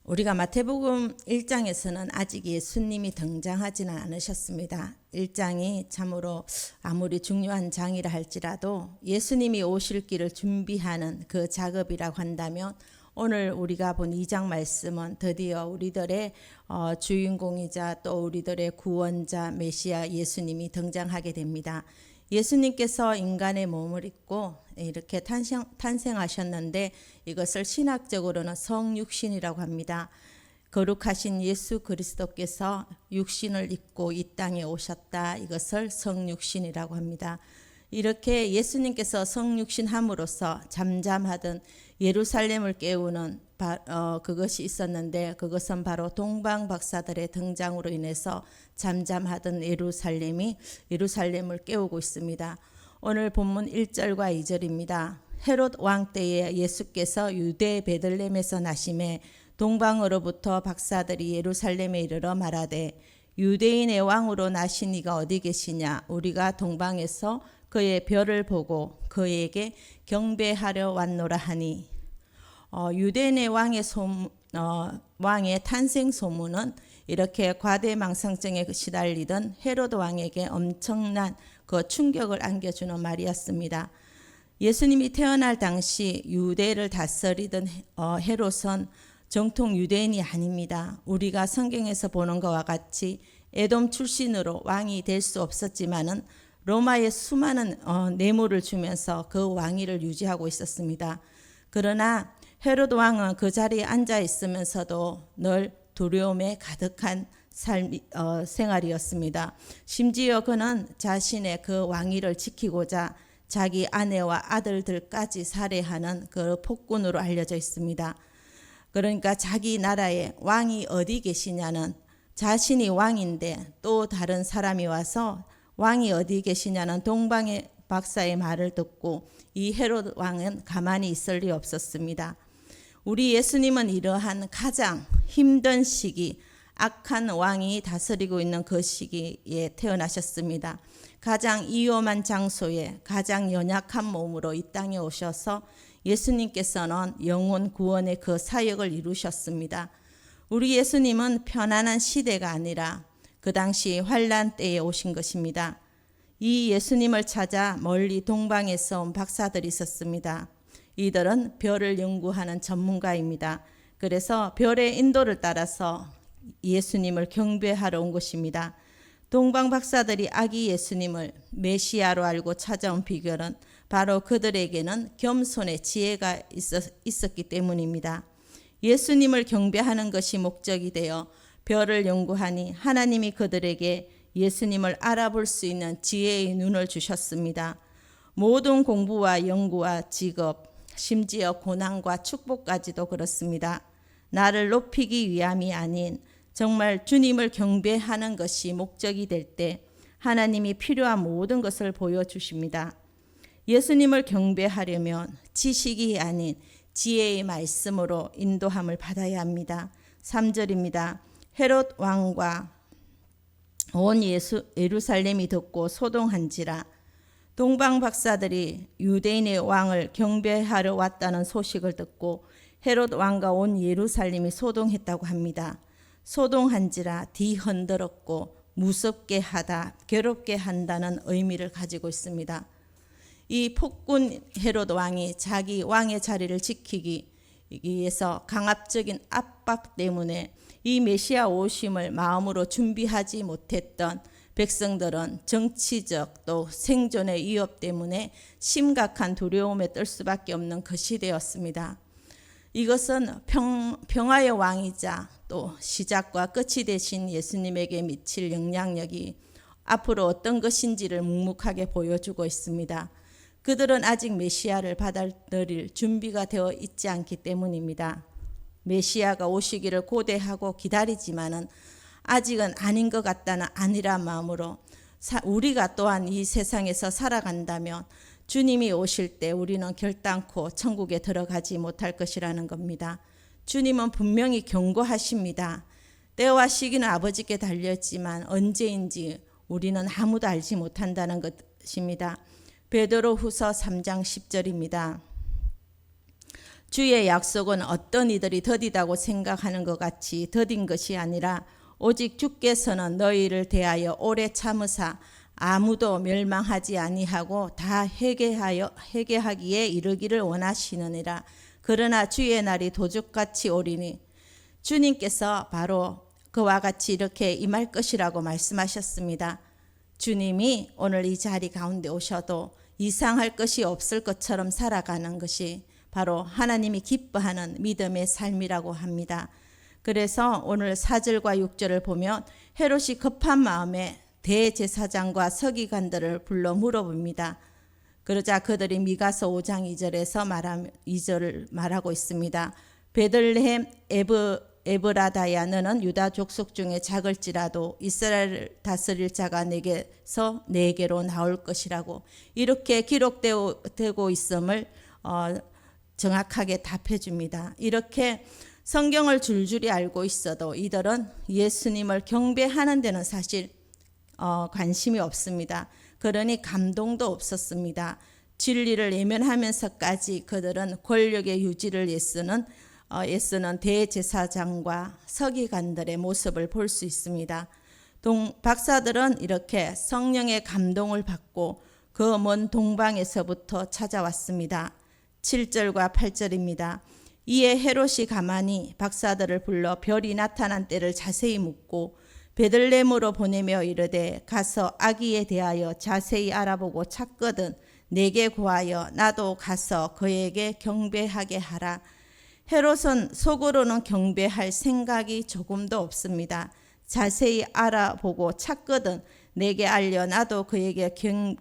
우리가 마태복음 1장에서는 아직 예수님이 등장하지는 않으셨습니다. 1장이 참으로 아무리 중요한 장이라 할지라도 예수님이 오실 길을 준비하는 그 작업이라고 한다면 오늘 우리가 본 2장 말씀은 드디어 우리들의 주인공이자 또 우리들의 구원자 메시아 예수님이 등장하게 됩니다. 예수님께서 인간의 몸을 입고 이렇게 탄생하셨는데 이것을 신학적으로는 성육신이라고 합니다. 거룩하신 예수 그리스도께서 육신을 입고 이 땅에 오셨다. 이것을 성육신이라고 합니다. 이렇게 예수님께서 성육신함으로써 잠잠하던 예루살렘을 깨우는 그것이 있었는데 그것은 바로 동방 박사들의 등장으로 인해서 잠잠하던 예루살렘을 깨우고 있습니다. 오늘 본문 1절과 2절입니다. 헤롯 왕 때에 예수께서 유대 베들레헴에서 나심에 동방으로부터 박사들이 예루살렘에 이르러 말하되 유대인의 왕으로 나신 이가 어디 계시냐? 우리가 동방에서 그의 별을 보고 그에게 경배하려 왔노라 하니 유대인의 왕의 탄생 소문은 이렇게 과대망상증에 시달리던 헤롯 왕에게 엄청난 그 충격을 안겨주는 말이었습니다. 예수님이 태어날 당시 유대를 다스리던 헤롯은 정통 유대인이 아닙니다. 우리가 성경에서 보는 것과 같이 에돔 출신으로 왕이 될 수 없었지만은 로마에 수많은 뇌물을 주면서 그 왕위를 유지하고 있었습니다. 그러나 헤롯 왕은 그 자리에 앉아 있으면서도 늘 두려움에 가득한 생활이었습니다. 심지어 그는 자신의 그 왕위를 지키고자 자기 아내와 아들들까지 살해하는 그 폭군으로 알려져 있습니다. 그러니까 자기 나라에 왕이 어디 계시냐는 자신이 왕인데 또 다른 사람이 와서 왕이 어디 계시냐는 동방의 박사의 말을 듣고 이 헤롯 왕은 가만히 있을 리 없었습니다. 우리 예수님은 이러한 가장 힘든 시기, 악한 왕이 다스리고 있는 그 시기에 태어나셨습니다. 가장 위험한 장소에 가장 연약한 몸으로 이 땅에 오셔서 예수님께서는 영혼 구원의 그 사역을 이루셨습니다. 우리 예수님은 편안한 시대가 아니라 그 당시 환란 때에 오신 것입니다. 이 예수님을 찾아 멀리 동방에서 온 박사들이 있었습니다. 이들은 별을 연구하는 전문가입니다. 그래서 별의 인도를 따라서 예수님을 경배하러 온 것입니다. 동방 박사들이 아기 예수님을 메시아로 알고 찾아온 비결은 바로 그들에게는 겸손의 지혜가 있었기 때문입니다. 예수님을 경배하는 것이 목적이 되어 별을 연구하니 하나님이 그들에게 예수님을 알아볼 수 있는 지혜의 눈을 주셨습니다. 모든 공부와 연구와 직업, 심지어 고난과 축복까지도 그렇습니다. 나를 높이기 위함이 아닌 정말 주님을 경배하는 것이 목적이 될 때 하나님이 필요한 모든 것을 보여주십니다. 예수님을 경배하려면 지식이 아닌 지혜의 말씀으로 인도함을 받아야 합니다. 3절입니다. 헤롯 왕과 온 예루살렘이 듣고 소동한지라. 동방 박사들이 유대인의 왕을 경배하러 왔다는 소식을 듣고 헤롯 왕과 온 예루살렘이 소동했다고 합니다. 소동한지라 뒤흔들었고 무섭게 하다, 괴롭게 한다는 의미를 가지고 있습니다. 이 폭군 헤롯 왕이 자기 왕의 자리를 지키기 위해서 강압적인 압박 때문에 이 메시아 오심을 마음으로 준비하지 못했던 백성들은 정치적 또 생존의 위협 때문에 심각한 두려움에 떨 수밖에 없는 그 시대였습니다. 이것은 평화의 왕이자 또 시작과 끝이 되신 예수님에게 미칠 영향력이 앞으로 어떤 것인지를 묵묵하게 보여주고 있습니다. 그들은 아직 메시아를 받아들일 준비가 되어 있지 않기 때문입니다. 메시아가 오시기를 고대하고 기다리지만은 아직은 아닌 것 같다는 안일한 마음으로 우리가 또한 이 세상에서 살아간다면 주님이 오실 때 우리는 결단코 천국에 들어가지 못할 것이라는 겁니다. 주님은 분명히 경고하십니다. 때와 시기는 아버지께 달렸지만 언제인지 우리는 아무도 알지 못한다는 것입니다. 베드로후서 3장 10절입니다. 주의 약속은 어떤 이들이 더디다고 생각하는 것 같이 더딘 것이 아니라 오직 주께서는 너희를 대하여 오래 참으사 아무도 멸망하지 아니하고 다 회개하기에 이르기를 원하시느니라. 그러나 주의 날이 도적같이 오리니 주님께서 바로 그와 같이 이렇게 임할 것이라고 말씀하셨습니다. 주님이 오늘 이 자리 가운데 오셔도 이상할 것이 없을 것처럼 살아가는 것이 바로 하나님이 기뻐하는 믿음의 삶이라고 합니다. 그래서 오늘 4절과 6절을 보면 헤롯이 급한 마음에 대제사장과 서기관들을 불러 물어봅니다. 그러자 그들이 미가서 5장 2절을 말하고 있습니다. 베들레헴 에브라다야 너는 유다 족속 중에 작을지라도 이스라엘을 다스릴 자가 내게서 내게로 나올 것이라고 이렇게 기록되고 있음을 정확하게 답해 줍니다. 이렇게 성경을 줄줄이 알고 있어도 이들은 예수님을 경배하는 데는 사실 관심이 없습니다. 그러니 감동도 없었습니다. 진리를 외면하면서까지 그들은 권력의 유지를 애쓰는 대제사장과 서기관들의 모습을 볼 수 있습니다. 박사들은 이렇게 성령의 감동을 받고 그 먼 동방에서부터 찾아왔습니다. 7절과 8절입니다. 이에 헤롯이 가만히 박사들을 불러 별이 나타난 때를 자세히 묻고 베들레헴으로 보내며 이르되 가서 아기에 대하여 자세히 알아보고 찾거든 내게 구하여 나도 가서 그에게 경배하게 하라. 헤롯은 속으로는 경배할 생각이 조금도 없습니다. 자세히 알아보고 찾거든 내게 알려 나도 그에게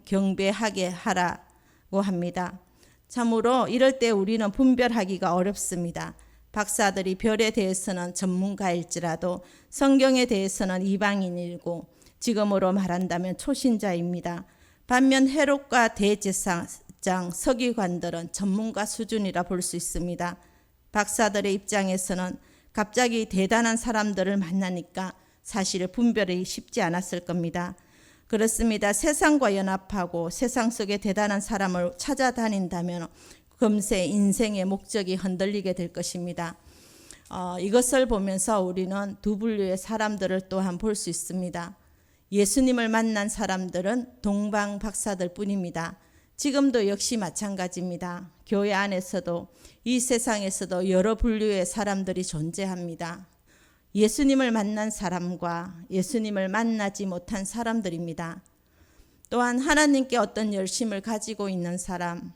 경배하게 하라고 합니다. 참으로 이럴 때 우리는 분별하기가 어렵습니다. 박사들이 별에 대해서는 전문가일지라도 성경에 대해서는 이방인이고 지금으로 말한다면 초신자입니다. 반면 헤롯과 대제사장 서기관들은 전문가 수준이라 볼 수 있습니다. 박사들의 입장에서는 갑자기 대단한 사람들을 만나니까 사실 분별이 쉽지 않았을 겁니다. 그렇습니다. 세상과 연합하고 세상 속에 대단한 사람을 찾아다닌다면 금세 인생의 목적이 흔들리게 될 것입니다. 이것을 보면서 우리는 두 분류의 사람들을 또한 볼 수 있습니다. 예수님을 만난 사람들은 동방 박사들 뿐입니다. 지금도 역시 마찬가지입니다. 교회 안에서도 이 세상에서도 여러 분류의 사람들이 존재합니다. 예수님을 만난 사람과 예수님을 만나지 못한 사람들입니다. 또한 하나님께 어떤 열심을 가지고 있는 사람,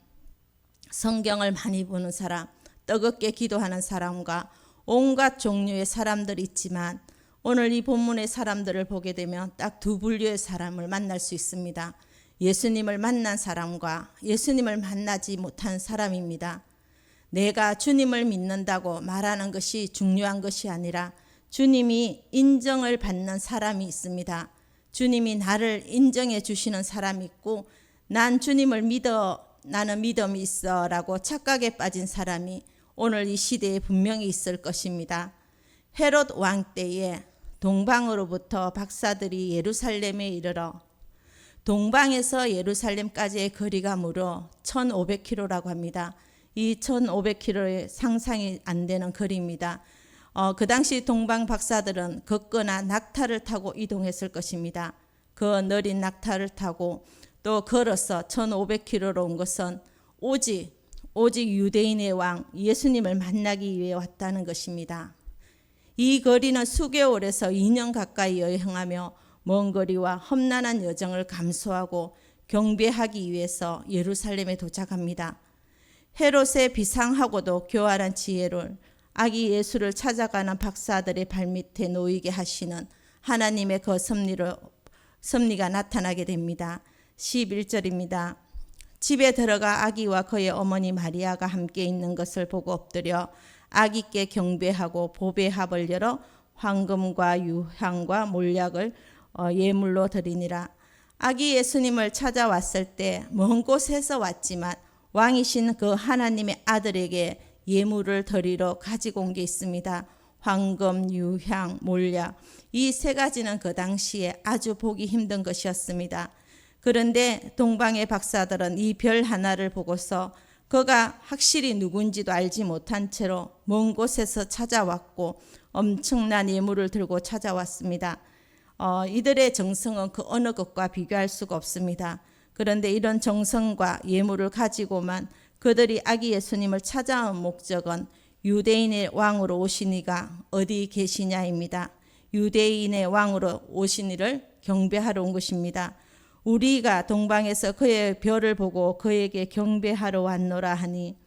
성경을 많이 보는 사람, 뜨겁게 기도하는 사람과 온갖 종류의 사람들이 있지만 오늘 이 본문의 사람들을 보게 되면 딱 두 분류의 사람을 만날 수 있습니다. 예수님을 만난 사람과 예수님을 만나지 못한 사람입니다. 내가 주님을 믿는다고 말하는 것이 중요한 것이 아니라 주님이 인정을 받는 사람이 있습니다. 주님이 나를 인정해 주시는 사람이 있고 난 주님을 믿어 나는 믿음이 있어 라고 착각에 빠진 사람이 오늘 이 시대에 분명히 있을 것입니다. 헤롯 왕 때에 동방으로부터 박사들이 예루살렘에 이르러 동방에서 예루살렘까지의 거리가 무려 1500km라고 합니다. 이 1500km의 상상이 안 되는 거리입니다. 그 당시 동방 박사들은 걷거나 낙타를 타고 이동했을 것입니다. 그 느린 낙타를 타고 또 걸어서 1500km로 온 것은 오직 유대인의 왕 예수님을 만나기 위해 왔다는 것입니다. 이 거리는 수개월에서 2년 가까이 여행하며 먼 거리와 험난한 여정을 감수하고 경배하기 위해서 예루살렘에 도착합니다. 헤롯의 비상하고도 교활한 지혜를 아기 예수를 찾아가는 박사들의 발밑에 놓이게 하시는 하나님의 그 섭리가 나타나게 됩니다. 11절입니다. 집에 들어가 아기와 그의 어머니 마리아가 함께 있는 것을 보고 엎드려 아기께 경배하고 보배합을 열어 황금과 유향과 몰약을 예물로 드리니라. 아기 예수님을 찾아왔을 때 먼 곳에서 왔지만 왕이신 그 하나님의 아들에게 예물을 드리러 가지고 온 게 있습니다. 황금, 유향, 몰약 이 세 가지는 그 당시에 아주 보기 힘든 것이었습니다. 그런데 동방의 박사들은 이 별 하나를 보고서 그가 확실히 누군지도 알지 못한 채로 먼 곳에서 찾아왔고 엄청난 예물을 들고 찾아왔습니다. 이들의 정성은 그 어느 것과 비교할 수가 없습니다. 그런데 이런 정성과 예물을 가지고만 그들이 아기 예수님을 찾아온 목적은 유대인의 왕으로 오신 이가 어디 계시냐입니다. 유대인의 왕으로 오신 이를 경배하러 온 것입니다. 우리가 동방에서 그의 별을 보고 그에게 경배하러 왔노라 하니,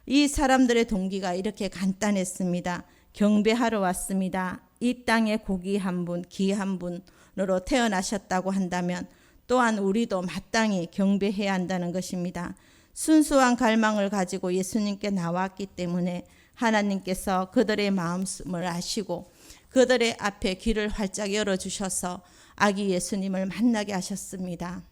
이 사람들의 동기가 이렇게 간단했습니다. 경배하러 왔습니다. 이 땅에 고귀한 분, 귀한 분으로 태어나셨다고 한다면 또한 우리도 마땅히 경배해야 한다는 것입니다. 순수한 갈망을 가지고 예수님께 나왔기 때문에 하나님께서 그들의 마음을 아시고 그들의 앞에 길을 활짝 열어주셔서 아기 예수님을 만나게 하셨습니다.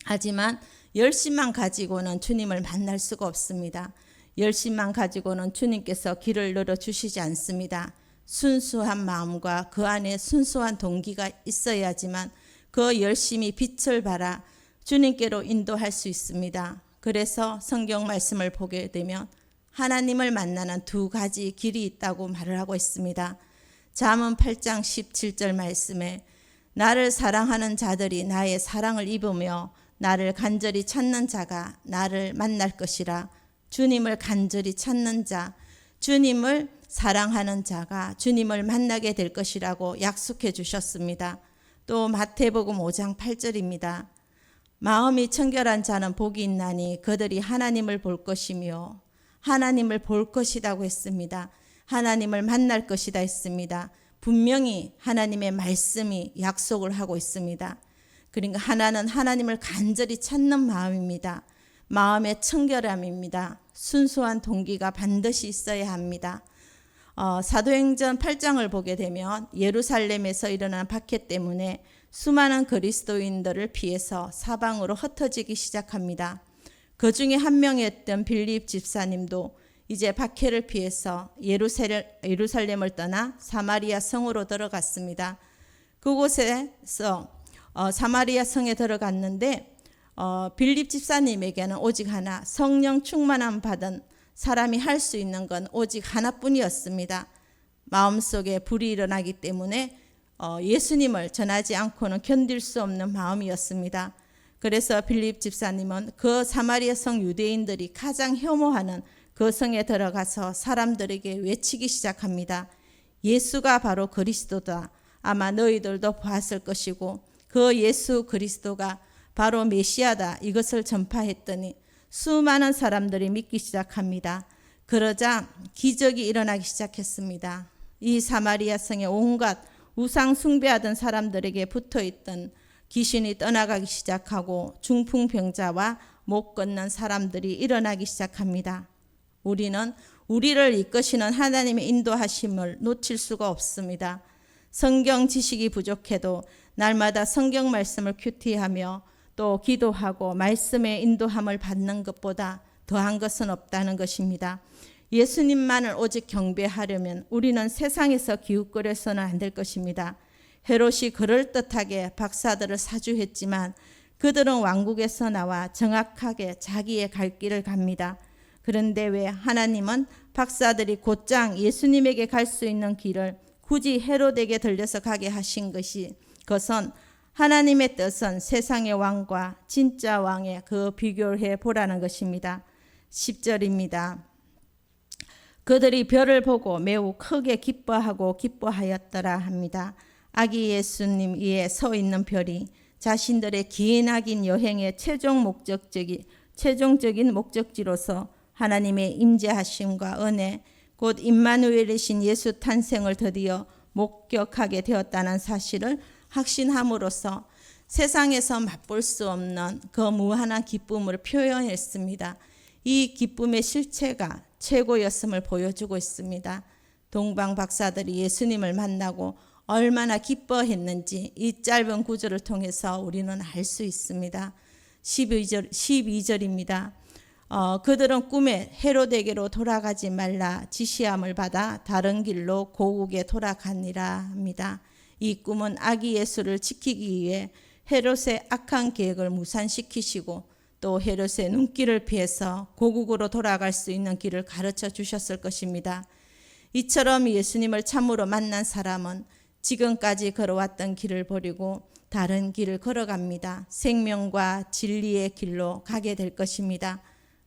하지만 열심만 가지고는 주님을 만날 수가 없습니다. 열심만 가지고는 주님께서 길을 열어주시지 않습니다. 순수한 마음과 그 안에 순수한 동기가 있어야지만 그 열심히 빛을 발하 주님께로 인도할 수 있습니다. 그래서 성경 말씀을 보게 되면 하나님을 만나는 두 가지 길이 있다고 말을 하고 있습니다. 잠언 8장 17절 말씀에 나를 사랑하는 자들이 나의 사랑을 입으며 나를 간절히 찾는 자가 나를 만날 것이라. 주님을 간절히 찾는 자, 주님을 사랑하는 자가 주님을 만나게 될 것이라고 약속해 주셨습니다. 또 마태복음 5장 8절입니다. 마음이 청결한 자는 복이 있나니 그들이 하나님을 볼 것이며, 하나님을 볼 것이라고 했습니다. 하나님을 만날 것이다 했습니다. 분명히 하나님의 말씀이 약속을 하고 있습니다. 그러니까 하나는 하나님을 간절히 찾는 마음입니다. 마음의 청결함입니다. 순수한 동기가 반드시 있어야 합니다. 사도행전 8장을 보게 되면 예루살렘에서 일어난 박해 때문에 수많은 그리스도인들을 피해서 사방으로 흩어지기 시작합니다. 그 중에 한 명이었던 빌립 집사님도 이제 박해를 피해서 예루살렘을 떠나 사마리아 성으로 들어갔습니다. 그곳에서 사마리아 성에 들어갔는데 빌립 집사님에게는 오직 하나, 성령 충만함 받은 사람이 할 수 있는 건 오직 하나뿐이었습니다. 마음속에 불이 일어나기 때문에 예수님을 전하지 않고는 견딜 수 없는 마음이었습니다. 그래서 빌립 집사님은 그 사마리아 성 유대인들이 가장 혐오하는 그 성에 들어가서 사람들에게 외치기 시작합니다. 예수가 바로 그리스도다. 아마 너희들도 보았을 것이고 그 예수 그리스도가 바로 메시아다. 이것을 전파했더니 수많은 사람들이 믿기 시작합니다. 그러자 기적이 일어나기 시작했습니다. 이 사마리아 성에 온갖 우상 숭배하던 사람들에게 붙어있던 귀신이 떠나가기 시작하고 중풍병자와 못 걷는 사람들이 일어나기 시작합니다. 우리는 우리를 이끄시는 하나님의 인도하심을 놓칠 수가 없습니다. 성경 지식이 부족해도 날마다 성경 말씀을 큐티하며 또 기도하고 말씀의 인도함을 받는 것보다 더한 것은 없다는 것입니다. 예수님만을 오직 경배하려면 우리는 세상에서 기웃거려서는 안 될 것입니다. 헤롯이 그럴듯하게 박사들을 사주했지만 그들은 왕국에서 나와 정확하게 자기의 갈 길을 갑니다. 그런데 왜 하나님은 박사들이 곧장 예수님에게 갈 수 있는 길을 굳이 헤롯에게 들려서 가게 하신 그것은 하나님의 뜻은 세상의 왕과 진짜 왕의 그 비교를 해보라는 것입니다. 10절입니다. 그들이 별을 보고 매우 크게 기뻐하고 기뻐하였더라 합니다. 아기 예수님 위에 서 있는 별이 자신들의 기나긴 여행의 최종적인 목적지로서 하나님의 임재하심과 은혜, 곧 임마누엘이신 예수 탄생을 드디어 목격하게 되었다는 사실을 확신함으로써 세상에서 맛볼 수 없는 그 무한한 기쁨을 표현했습니다. 이 기쁨의 실체가 최고였음을 보여주고 있습니다. 동방 박사들이 예수님을 만나고 얼마나 기뻐했는지 이 짧은 구절을 통해서 우리는 알 수 있습니다. 12절입니다. 그들은 꿈에 헤롯에게로 돌아가지 말라 지시함을 받아 다른 길로 고국에 돌아가니라 합니다. 이 꿈은 아기 예수를 지키기 위해 헤롯의 악한 계획을 무산시키시고 또 헤롯의 눈길을 피해서 고국으로 돌아갈 수 있는 길을 가르쳐 주셨을 것입니다. 이처럼 예수님을 참으로 만난 사람은 지금까지 걸어왔던 길을 버리고 다른 길을 걸어갑니다. 생명과 진리의 길로 가게 될 것입니다.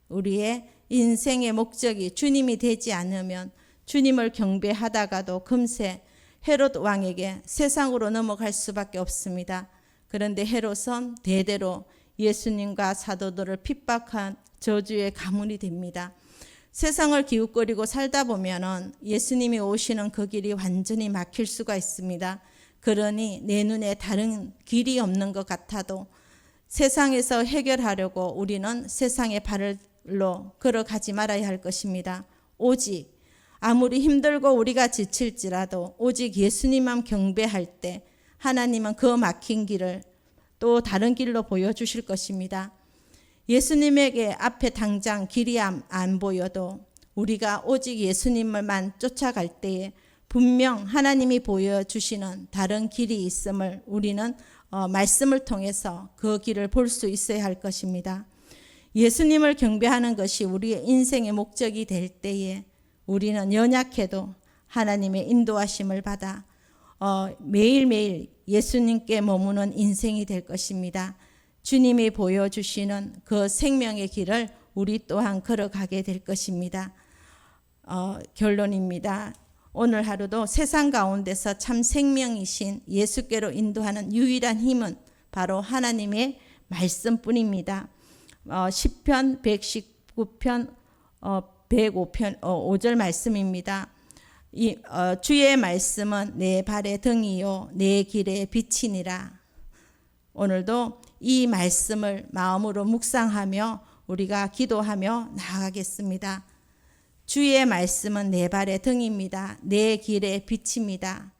우리의 인생의 목적이 주님이 되지 않으면 주님을 경배하다가도 금세 헤롯 왕에게 세상으로 넘어갈 수밖에 없습니다. 그런데 헤롯은 대대로 예수님과 사도들을 핍박한 저주의 가문이 됩니다. 세상을 기웃거리고 살다 보면은 예수님이 오시는 그 길이 완전히 막힐 수가 있습니다. 그러니 내 눈에 다른 길이 없는 것 같아도 세상에서 해결하려고 우리는 세상의 발로 걸어가지 말아야 할 것입니다. 오직 아무리 힘들고 우리가 지칠지라도 오직 예수님만 경배할 때 하나님은 그 막힌 길을 또 다른 길로 보여주실 것입니다. 예수님에게 앞에 당장 길이 안 보여도 우리가 오직 예수님을만 쫓아갈 때에 분명 하나님이 보여주시는 다른 길이 있음을 우리는 말씀을 통해서 그 길을 볼 수 있어야 할 것입니다. 예수님을 경배하는 것이 우리의 인생의 목적이 될 때에 우리는 연약해도 하나님의 인도하심을 받아 매일매일 예수님께 머무는 인생이 될 것입니다. 주님이 보여주시는 그 생명의 길을 우리 또한 걸어가게 될 것입니다. 결론입니다. 오늘 하루도 세상 가운데서 참 생명이신 예수께로 인도하는 유일한 힘은 바로 하나님의 말씀뿐입니다. 시편 119편 105편 5절 말씀입니다. 주의 말씀은 내 발의 등이요 내 길의 빛이니라. 오늘도 이 말씀을 마음으로 묵상하며 우리가 기도하며 나아가겠습니다. 주의 말씀은 내 발의 등입니다. 내 길의 빛입니다.